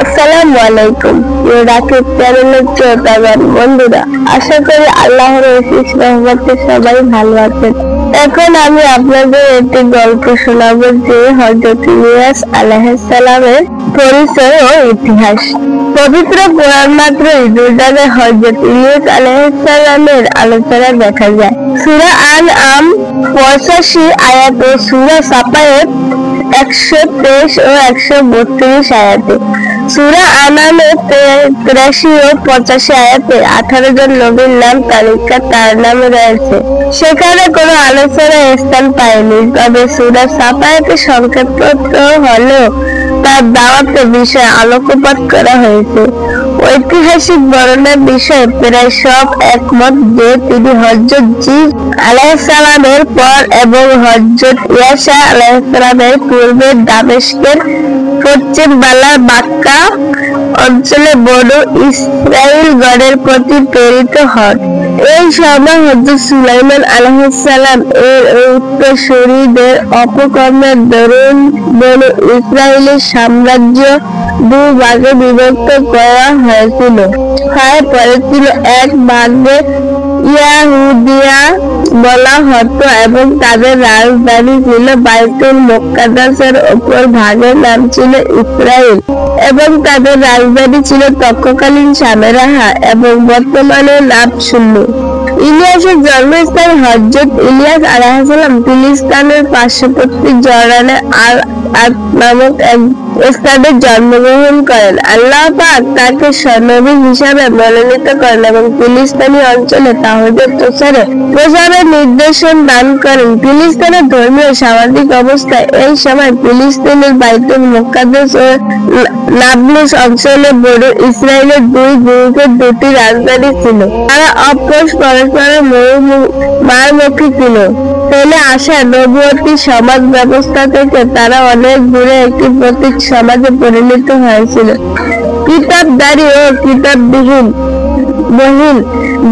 আসসালামু আলাইকুম রাকিব চ্যানেলের শ্রোতাগণ বন্ধুরা, আশা করি আল্লাহর অশেষ রহমতে সবাই ভালো আছেন। এখন আমি আপনাদের একটি গল্প শোনাবো যে হযরত ইলিয়াস আলাইহিস সালামের পরিচয় ও ইতিহাস। পবিত্র কোরআন মাত্রই দুর্দানে হযরত ইলিয়াস আলাইহিস সালামের আলোচনা দেখা যায়। সূরা আনআম 85 আয়াত ও সূরা সাফাত 123 ও 132 আয়াতে, সূরা আনামে 83 ও 85 আয়াতে 18 জন নবীর নাম তালিকা তার নামে রয়েছে। সেখানে কোনো আলোচনার স্থান পায়নি, তবে সূরা সাফাতে সংক্ষিপ্ত হলেও তার দাওয়াতের বিষয়ে আলোকপাত করা হয়েছে। ঐতিহাসিক বর্ণনার বিষয়ে প্রায় সব একমত যে তিনি হযরত জিব আলাইহিস সালামের পর এবং হযরত ইয়াসা আলাইহিস সালামের পূর্বে দামেস্কের পশ্চিম বালার বাক্কা অঞ্চলে বনু ইসরাইল গণের প্রতি প্রেরিত হন। এই সময় হযরত সুলাইমান আলাইহিস সালাম এর উত্তরসূরিদের অপকর্মের দরুন বনু ইসরাইলের সাম্রাজ্য দুভাগে বিভক্ত করা হয়েছিল। পরে ছিল এক ভাগে ইয়াহুদিয়া বলা হতো এবং তাদের রাজধানী ছিল বাইতুল মুকাদ্দাসের অপর ভাগের নাম ছিল ইসরাইল এবং তাদের রাজধানী ছিল তৎকালীন সামেরাহা এবং বর্তমানে নাবশূন্য। ইলিয়াসের জন্মস্থান হযরত ইলিয়াস আলাইহিস সালাম ফিলিস্তিনের পার্শ্ববর্তী জর্ডানে আল নামক এক স্থানে জন্মগ্রহণ করেন। আল্লাহ পাক তাকে নবী হিসাবে মনোনীত করেন এবং ফিলিস্তিনি অঞ্চলে তাওহীদের প্রচারের নির্দেশন দান করেন। ফিলিস্তিনের ধর্মীয় সামাজিক অবস্থা এই সময় ফিলিস্তিনের বাইতুল মুকাদ্দাস ও নাবলুস অঞ্চলে বনু ইসরাইলের দুই গ্রুপের দুটি রাজধানী ছিল। তারা পরস্পরের মুখোমুখি ছিল। ফেলে আসা নবুয়তি সমাজ ব্যবস্থা থেকে তারা অনেক দূরে একটি প্রতীক সমাজে পরিণত হয়েছিল। কিতাবদারি ও কিতাববিহীন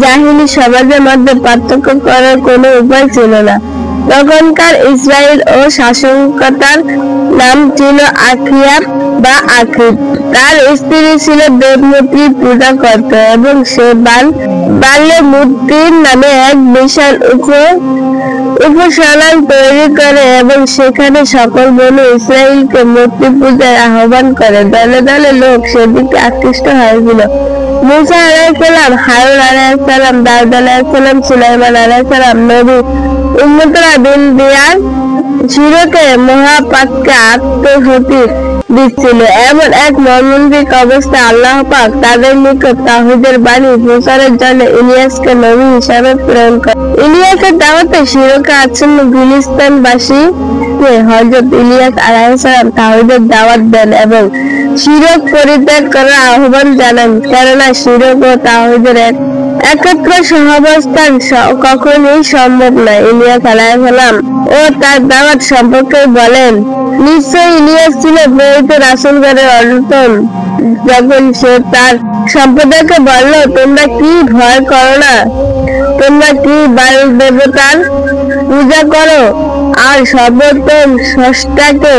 জাহিলি সমাজের মধ্যে পার্থক্য করার কোনো উপায় ছিল না। তখনকার ইসরায়েল ও শাসকতার নাম ছিল আখিয়া বা আখিদ। তার স্ত্রী ছিল দেবমূর্তি পূজা করত এবং সে বাল্যে মূর্তির নামে এক বিশাল উপসনাল তৈরি করে এবং সেখানে সকল বনু ইসরাইলকে মূর্তি পূজার আহ্বান করে। দলে দলে লোক সেদিকে আকৃষ্ট হয়েছিল। মুসা আলাইহিস সালাম, হারুন আলাইহিস সালাম, দাউদ আলাইহিস সালাম, সুলাইমান আলাইহিস সালাম নবী উম্মতরা দিন দিয়ার শিরকে মহাপাককে আত্মহতি দিচ্ছিল। এমন এক মর্মান্তিক অবস্থা আল্লাহ পাক তাদের নিকট তাওহীদের বাণী প্রচারের জন্য ইলিয়াসকে নবী হিসাবে প্রেরণ করেন। ইলিয়াসের দাওয়াতে শিরকে আচ্ছন্ন ফিলিস্তিনবাসীকে হযরত ইলিয়াস আলাইহিস সালাম তাওহীদের দাওয়াত দেন এবং শিরক পরিত্যাগ করার আহ্বান জানান, কেননা শিরক ও তাওহীদের একত্র সহাবস্থান কখনোই সম্ভব নয়। ইলিয়াস আলাইহিস সালাম ও তার দাওয়াত সম্পর্কে বলেন, নিশ্চয় ইলিয়াস ছিল প্রেরিত রাসূলগণের অন্যতম। যখন সে তার সম্প্রদায়কে বলল, তোমরা কি ভয় করো না? তোমরা কি বাল দেবতার পূজা করো আর সর্বোত্তম স্রষ্টাকে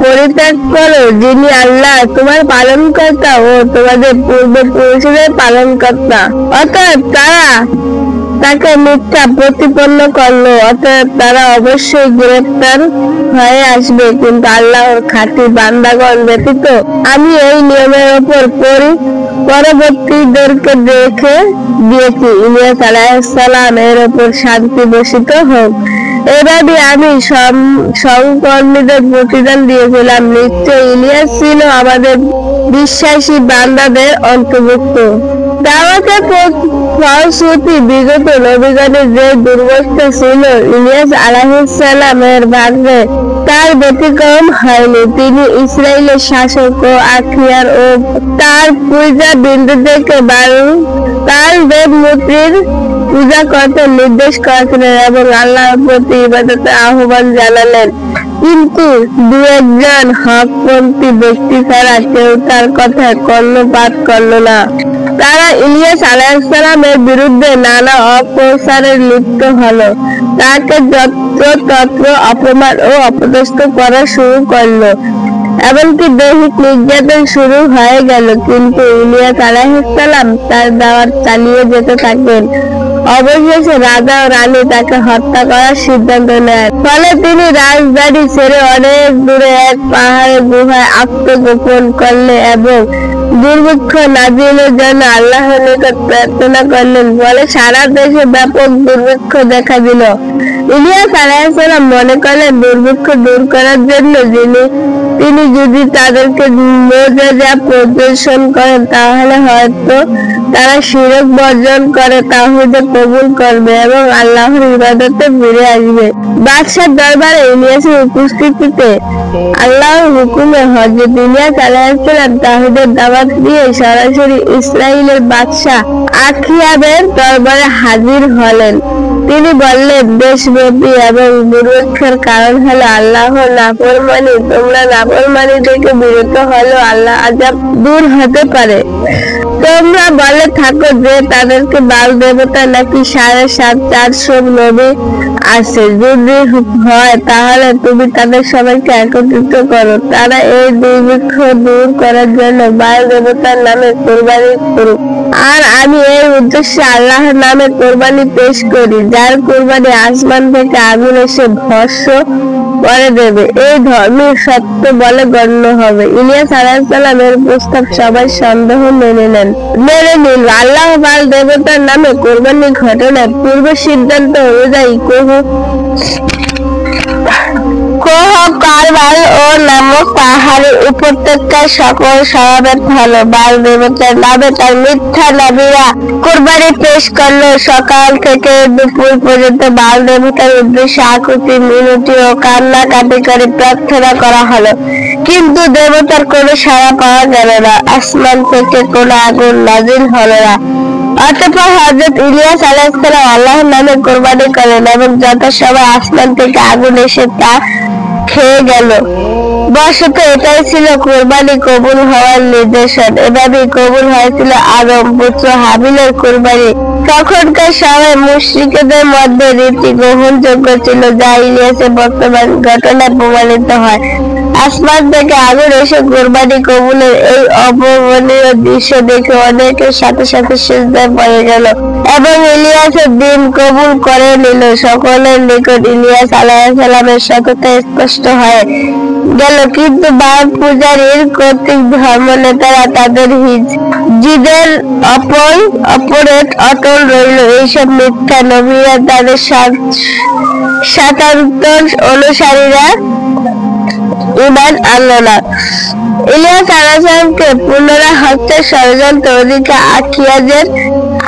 পরিত্যাগ করো, যিনি আল্লাহ তোমার পালনকর্তা ও তোমাদের পূর্বপুরুষদের পালনকর্তা। অতএব তারা তাকে মিথ্যা প্রতিপন্ন করলো। অতএব তারা অবশ্যই গ্রেফতার হয়ে আসবে, কিন্তু আল্লাহর খাঁটি বান্দাগণ ব্যতীত আমি এই নিয়মের উপর পরবর্তীদেরকে রেখে দিয়েছি। ইলিয়াস আলাইহিস সালাম এর উপর শান্তি বর্ষিত হোক। এভাবে আমি সহকর্মীদের প্রতিদান দিয়েছিলাম। নিশ্চয় ইলিয়াস ছিল আমাদের বিশ্বাসী বান্দাদের অন্তর্ভুক্ত। দাওয়াতের ফলশ্রুতি বিগত নবীগণের যে দুর্বস্থা ছিল, ইলিয়াস আলাইহিস সালামের ভাগ্যে তার ব্যতিক্রম হয়নি। তিনি ইসরাইলের শাসক ও আখিয়ার ও তার পূজা বিন্দুদেরকে তার দেবমূর্তির পূজা করতে নির্দেশ করেছিলেন এবং আল্লাহর প্রতি ইবাদতের আহ্বান জানালেন। কিন্তু দু একজন হকপন্থী ব্যক্তি ছাড়া কেউ তার কথায় কর্ণপাত করল না। তারা ইলিয়াস আলাইহিস সালামের বিরুদ্ধে নানা অপপ্রচারে লিপ্ত হলো। তাকে যত্রতত্র অপমান ও অপদস্থ করা শুরু করলো এমনকি দৈহিক নির্যাতন শুরু হয়ে গেল। কিন্তু ইলিয়াস আলাইহিস সালাম তার দাওয়াত চালিয়ে যেতে থাকেন। অবশেষে রাজা ও রানী তাকে হত্যা করার সিদ্ধান্ত নেন। ফলে তিনি রাজধানী ছেড়ে অনেক দূরে এক পাহাড়ের গুহায় আত্মগোপন করলেন এবং দুর্ভিক্ষ নাজিলের জন্য আল্লাহর নিকট প্রার্থনা করলেন। ফলে সারা দেশে ব্যাপক দুর্ভিক্ষ দেখা দিল। ইলিয়াস আলাইহিস সালাম মনে করলেন দুর্ভিক্ষ দূর করার জন্য তিনি যদি তাদেরকে মুআজিজা প্রদর্শন করেন তাহলে হয়তো তারা শিরক বর্জন করে তাওহীদ কবুল করবে এবং আল্লাহর ইবাদতে ফিরে আসবে। বাদশার দরবারে ইলিয়াসের উপস্থিতিতে আল্লাহর হুকুমে হযরত ইলিয়াস আলাইহিস সালাম তাওহীদের দাওয়াত দিয়ে সরাসরি ইসরাইলের বাদশা আখিয়াবের দরবারে হাজির হলেন। তিনি বললেন, দেশব্যাপী এবং দুর্ভিক্ষের কারণ হলো আল্লাহর নাফরমানি। তোমরা নাফরমানি থেকে বিরত হলে আল্লাহ আযাব দূর হতে পারে। তোমরা বলে থাকো যে তাদেরকে বাল দেবতা নাকি 450 নবী আছে। যদি হয় তাহলে তুমি তাদের সবাইকে একত্রিত করো, তারা এই দুর্ভিক্ষ দূর করার জন্য বাল দেবতার নামে কোরবানি করুক। আর আমি এই উদ্দেশ্যে আল্লাহর নামে কোরবানি পেশ করি, যার কোরবানি আসমান থেকে আগুন এসে ভস্ম করে দেবে। এই ধর্মের সত্য বলে গণ্য হবে। ইলিয়াস আলাইহিস সালামের প্রস্তাব সবাই সন্দেহ মেনে নিল। আল্লাহ বাল দেবতার নামে কোরবানি ঘটনার পূর্ব সিদ্ধান্ত অনুযায়ী কারবাল ও নামক পাহাড়ের উপত্যকার সকল সমাবেত হলো। বাল দেবতার নামে তার মিথ্যা নবীরা কোরবানি পেশ করলো। সকাল থেকে দুপুর পর্যন্ত বাল দেবতার উদ্দেশ্যে আকুতি মিনতি ও কান্নাকাটি করে প্রার্থনা করা হলো, কিন্তু দেবতার কোনো সাড়া পাওয়া গেল না। আসমান থেকে কোনো আগুন নাজিল হলো না। অতঃপর হযরত ইলিয়াস আলাইহিস সালাম আল্লাহর নামে কোরবানি করেন এবং যথাসময়ে আসমান থেকে আগুন এসে তা খেয়ে গেল। বশত এটাই ছিল কোরবানি কবুল হওয়ার নির্দেশন। এভাবেই কবুল হয়েছিল আদম পুত্র হাবিলের কোরবানি। তখনকার সময় মুশরিকদের মধ্যে রীতি গ্রহণযোগ্য ছিল, যা ইলিয়াসের বর্তমান ঘটনায় প্রমাণিত হয়। আসমান থেকে আগুন এসে কোরবানি কবুলের এই অভাবনীয় দৃশ্য দেখে অনেকের সাথে সাথে সিজদায় পড়ে গেল এবং ইলিয়াসের দিন কবুল করে নিল। সকলের নিকট ইলিয়াস আলাইহিস সালামের সততা স্পষ্ট হয়ে গেল, কিন্তু বাল পূজারীর কর্তৃক ধর্ম নেতারা তাদের জিদের অপরে অটল রইল। এইসব মিথ্যা নবীরা তাদের 77 অনুসারীরা ঈমান আনল না। ইলিয়াস আলাইহিস সালামকে পুনরায় হত্যার ষড়যন্ত্র ওদিকে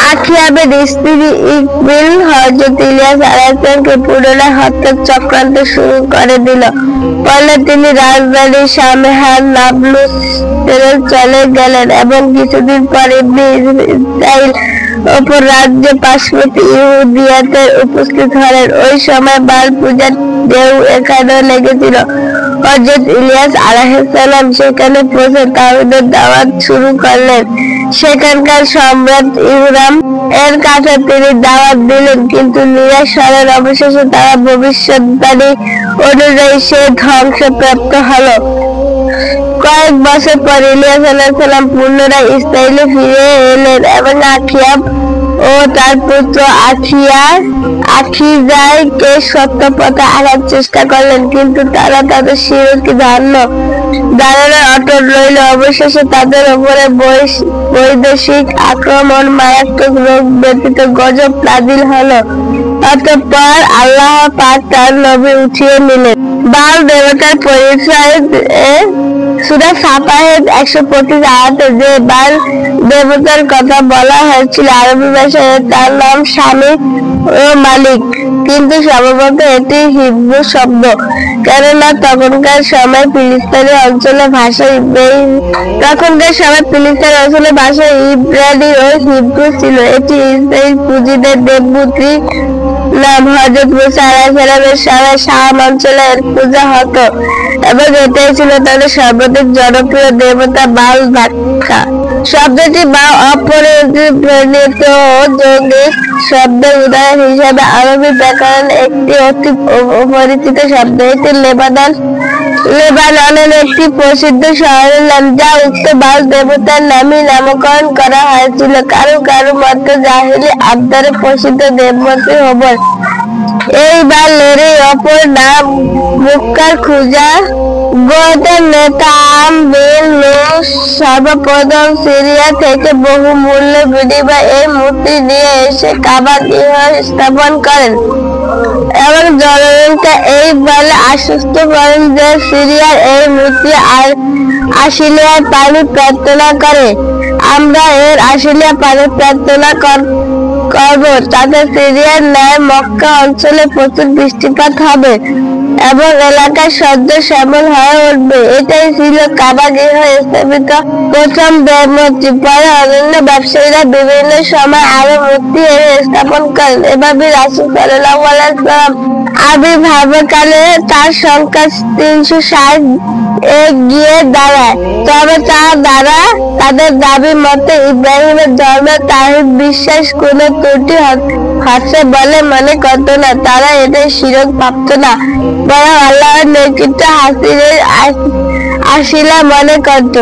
আখিয়াবের স্ত্রী ইকবিল হযরত ইলিয়াস আলাইহিস সালামকে পুনরায় হত্যার চক্রান্ত শুরু করে দিল। ফলে তিনি রাজধানী সামেহার নাবলুস ছেড়ে চলে গেলেন এবং কিছুদিন পর ইবনে ইসরাইল অপর রাজ্যে পার্শ্ববর্তী ইহুদিয়াতে উপস্থিত হলেন। ওই সময় বাল পূজার ঢেউ এখানেও লেগেছিল। হযরত ইলিয়াস আলাইহিস সালাম সেখানে পৌঁছে তাওহীদের দাওয়াত শুরু করলেন। সেখানকার সম্রাট ইহরাম এর কাছে তিনি দাওয়াত দিলেন, কিন্তু নিরাশ হলেন। অবশেষে তারা ভবিষ্যদ্বাণী অনুযায়ী সে ধ্বংসপ্রাপ্ত হলো। কয়েক বছর পর ইলিয়াস আলাইহিস সালাম পুনরায় ইসরাইলে ফিরে এলেন এবং আখিয়াব ও তার পুত্র আখিজাইকে সত্য পথে আনার চেষ্টা করলেন, কিন্তু তারা তাদের শিরকে ধারণে অটল রইল। অবশেষে তাদের উপরে বৈদেশিক আক্রমণ, মারাত্মক রোগ ব্যতীত গজব নাজিল হলো। অতঃপর আল্লাহ পাক তার নবী উঠিয়ে নিলেন। বাল দেবতার পরিচয় সূরা সাফাহে 125 আয়াতে যে বাল দেবতার কথা বলা হয়েছিল আরবি ভাষায় তার নাম স্বামী ও মালিক, কিন্তু সম্ভবত এটি হিব্রু শব্দ, কেননা তখনকার সময় ফিলিস্তিনি অঞ্চলে ভাষা ইব্রানি ও হিব্রু ছিল। এটি ইসরাইল পূজিদের দেবমূর্তির নাম। হযরত মুসা আলাইহিস সালামের সময় শাম অঞ্চলে এর পূজা হতো এবং এটাই ছিল তাদের সর্বাধিক জনপ্রিয় দেবতা বাল ভাক্কা। শব্দটি বা অপরিণত যৌগিক শব্দের উদাহরণ হিসেবে আরবি ব্যাকরণ একটি অতি পরিচিত শব্দ। এটি লেবানন লেবাননের একটি প্রসিদ্ধ শহরের নাম, যা উক্ত বাল দেবতার নামে নামকরণ করা হয়েছিল। কারো কারো মতে জাহেলি আবদারে প্রসিদ্ধ দেবমূর্তি হবল। এই বালের অপর নাম মুক্কার খুজা। গোত্রের নেতা আম বিন লুস সর্বপ্রথম সিরিয়া থেকে বহু মূল্য বিনিময়ে এই মূর্তি নিয়ে এসে কাবা গৃহ স্থাপন করেন এবং জনগণকে এই বলে আশ্বস্ত করেন যে সিরিয়ার এই মূর্তি আশিলিয়ার পানি প্রার্থনা করে। আমরা এর আশিলিয়া পানি প্রার্থনা করব, তাতে সিরিয়ার ন্যায় মক্কা অঞ্চলে প্রচুর বৃষ্টিপাত হবে এবং এলাকার সদ্য শ্যামল হয়ে উঠবে। এটাই ছিল কাবা গৃহ স্থাপিত প্রথম দেবমূর্তি। পরে অন্যান্য ব্যবসায়ীরা বিভিন্ন সময় আরো মূর্তি এনে স্থাপন করেন। এভাবে রাসূল সাল্লাল্লাহু আলাইহি ওয়াসাল্লাম আবির্ভাবকালে তার সংখ্যা 360 এ গিয়ে দাঁড়ায়। তবে তাদের দাবি মতে ইব্রাহিমের ধর্মে তাওহীদ বিশ্বাস কোনো ত্রুটি হচ্ছে বলে মনে করত না। তারা এদের শিরক ভাবত না, বরং আল্লাহর নেতৃত্ব হাসিলের আশিলা মনে করত।